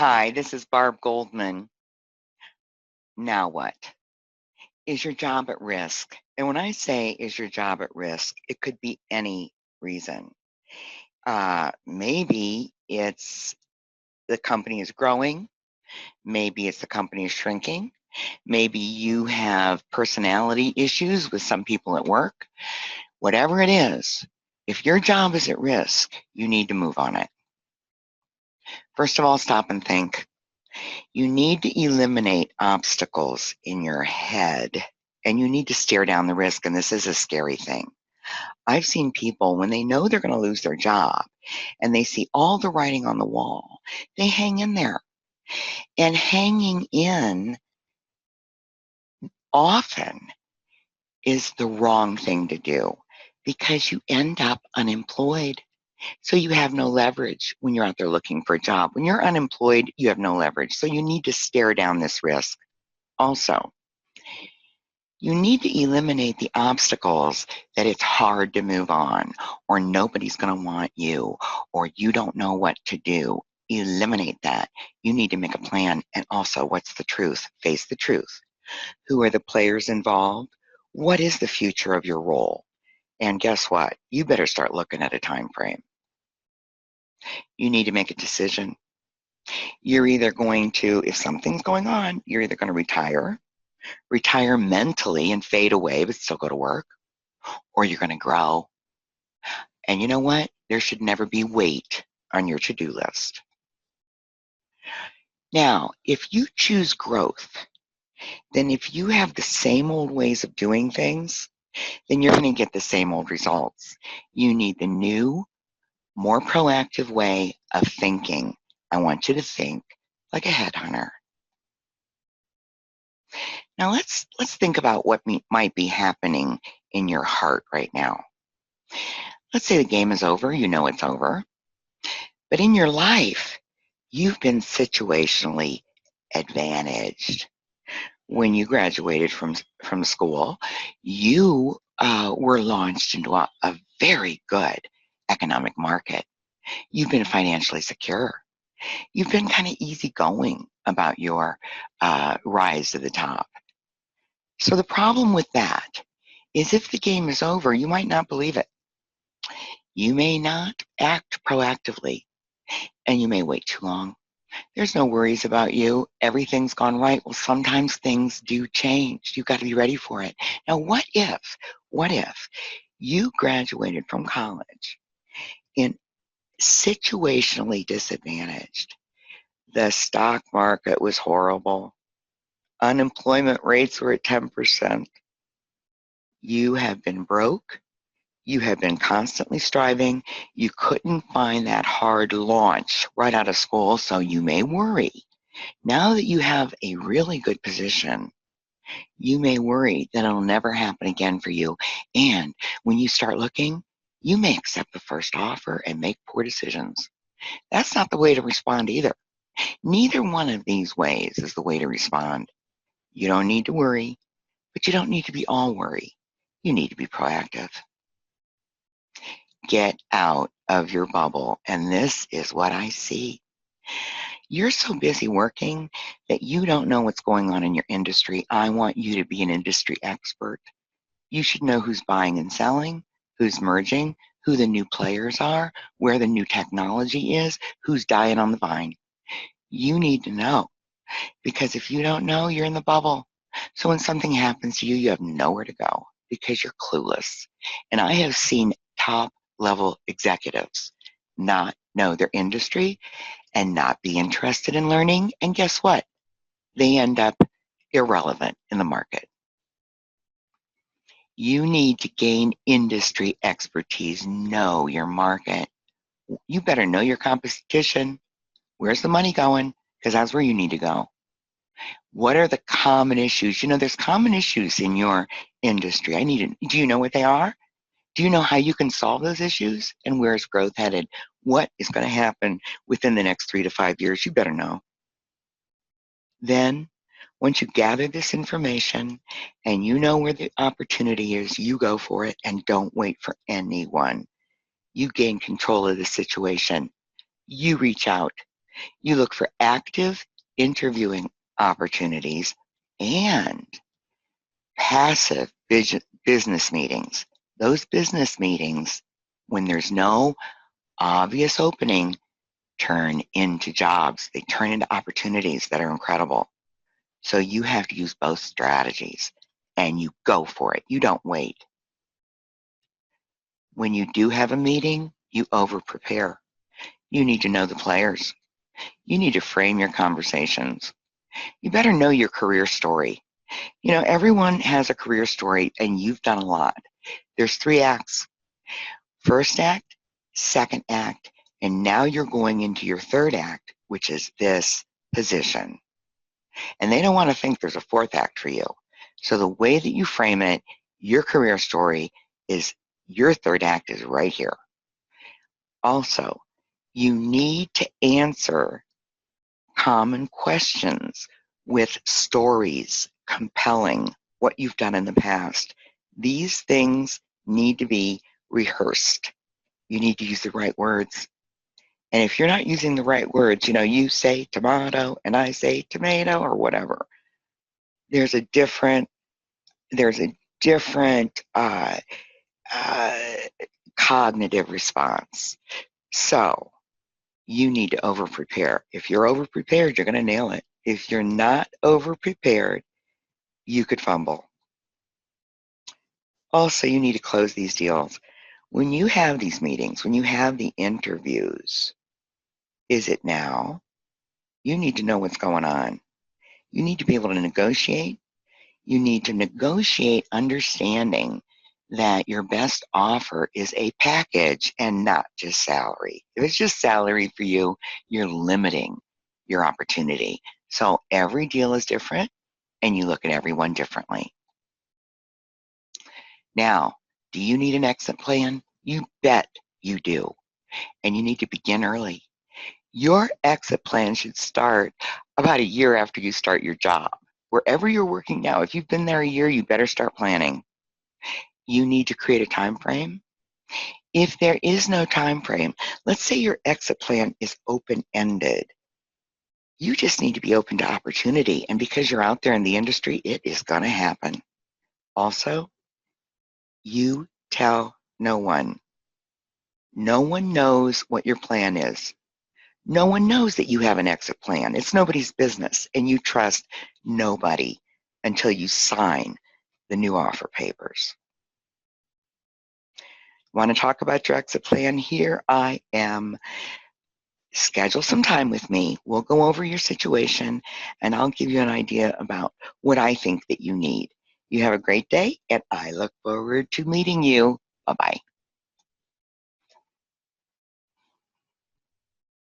Hi, this is Barb Goldman. Now what? Is your job at risk? And when I say is your job at risk, it could be any reason. Maybe it's the company is growing. Maybe it's the company is shrinking. Maybe you have personality issues with some people at work. Whatever it is, if your job is at risk, you need to move on it. First of all, stop and think. You need to eliminate obstacles in your head, and you need to stare down the risk, and this is a scary thing. I've seen people, when they know they're going to lose their job and they see all the writing on the wall, they hang in there. And hanging in often is the wrong thing to do because you end up unemployed. So you have no leverage when you're out there looking for a job. When you're unemployed, you have no leverage. So you need to stare down this risk. Also, you need to eliminate the obstacles that it's hard to move on, or nobody's going to want you, or you don't know what to do. Eliminate that. You need to make a plan. And also, what's the truth? Face the truth. Who are the players involved? What is the future of your role? And guess what? You better start looking at a time frame. You need to make a decision. You're either going to, if something's going on, you're either going to retire mentally and fade away, but still go to work, or you're going to grow. And you know what? There should never be weight on your to-do list. Now, if you choose growth, then if you have the same old ways of doing things, then you're going to get the same old results. You need the new, more proactive way of thinking. I want you to think like a headhunter. Now let's think about what might be happening in your heart right now. Let's say the game is over, you know it's over. But in your life, you've been situationally advantaged. When you graduated from school, you were launched into a very good economic market. You've been financially secure. You've been kind of easygoing about your rise to the top. So the problem with that is if the game is over, you might not believe it. You may not act proactively, and you may wait too long. There's no worries about you. Everything's gone right. Well, sometimes things do change. You've got to be ready for it. Now, what if you graduated from college in situationally disadvantaged? The stock market was horrible. Unemployment rates were at 10%. You have been broke. You have been constantly striving. You couldn't find that hard launch right out of school, so you may worry. Now that you have a really good position, you may worry that it'll never happen again for you. And when you start looking, you may accept the first offer and make poor decisions. That's not the way to respond either. Neither one of these ways is the way to respond. You don't need to worry, but you don't need to be all worry. You need to be proactive. Get out of your bubble. And this is what I see. You're so busy working that you don't know what's going on in your industry. I want you to be an industry expert. You should know who's buying and selling, who's merging, who the new players are, where the new technology is, who's dying on the vine. You need to know, because if you don't know, you're in the bubble. So when something happens to you, you have nowhere to go because you're clueless. And I have seen top level executives not know their industry and not be interested in learning. And guess what? They end up irrelevant in the market. You need to gain industry expertise, know your market. You better know your competition. Where's the money going? Because that's where you need to go. What are the common issues? You know, there's common issues in your industry. Do you know what they are? Do you know how you can solve those issues? And where is growth headed? What is going to happen within the next 3 to 5 years? You better know. Then, once you gather this information and you know where the opportunity is, you go for it and don't wait for anyone. You gain control of the situation. You reach out You look for active interviewing opportunities and passive business meetings. Those business meetings, when there's no obvious opening, turn into jobs. They turn into opportunities that are incredible. So you have to use both strategies and you go for it. You don't wait. When you do have a meeting, you over prepare. You need to know the players. You need to frame your conversations. You better know your career story. You know, everyone has a career story and you've done a lot. There's 3 acts. First act, second act, and now you're going into your third act, which is this position. And they don't want to think there's a fourth act for you. So the way that you frame it, your career story is your third act is right here. Also, you need to answer common questions with stories, compelling, what you've done in the past. These things need to be rehearsed. You need to use the right words. And if you're not using the right words, you know, you say tomato and I say tomato or whatever, there's a different uh, uh, cognitive response. So you need to over prepare. If you're over prepared, you're going to nail it. If you're not over prepared, you could fumble. Also, you need to close these deals. When you have these meetings, when you have the interviews, is it now? You need to know what's going on. You need to be able to negotiate. You need to negotiate understanding that your best offer is a package and not just salary. If it's just salary for you, you're limiting your opportunity. So every deal is different and you look at everyone differently. Now, do you need an exit plan? You bet you do. And you need to begin early. Your exit plan should start about a year after you start your job. Wherever you're working now, if you've been there a year, you better start planning. You need to create a time frame. If there is no time frame, let's say your exit plan is open-ended. You just need to be open to opportunity. And because you're out there in the industry, it is going to happen. Also, you tell no one. No one knows what your plan is. No one knows that you have an exit plan. It's nobody's business, and you trust nobody until you sign the new offer papers. Want to talk about your exit plan? Here I am. Schedule some time with me. We'll go over your situation, and I'll give you an idea about what I think that you need. You have a great day, and I look forward to meeting you. Bye-bye.